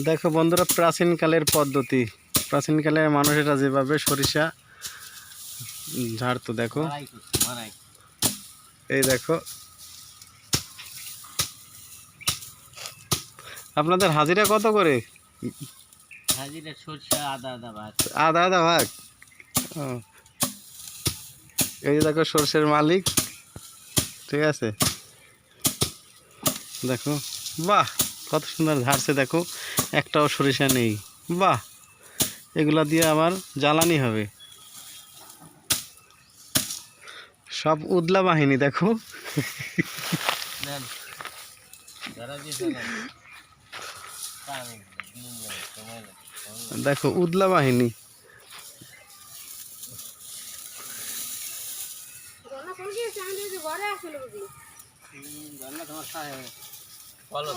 দেখো বন্ধুরা, প্রাচীনকালের পদ্ধতি, প্রাচীনকালে মানুষেরা যেভাবে সরিষা ঝাড়তো দেখো। এই দেখো, আপনাদের হাজিরা কত করে? হাজিরা সরষা আদা আদা ভাগ। আধা আধা ভাগ। ও, এই যে দেখো সরষের মালিক, ঠিক আছে। দেখো, বাহ কত সুন্দর ঝাড়ছে দেখো, একটাও সরিষা নেই। বাহ, এগুলা দিয়ে আবার জ্বালানি হবে। সব উদলা বাহিনী দেখো। নেন যারা দিয়েছে নেন। পানি দিন লাগে, সময় লাগে। দেখো উদলা বাহিনী। তোমার সাহেব বলো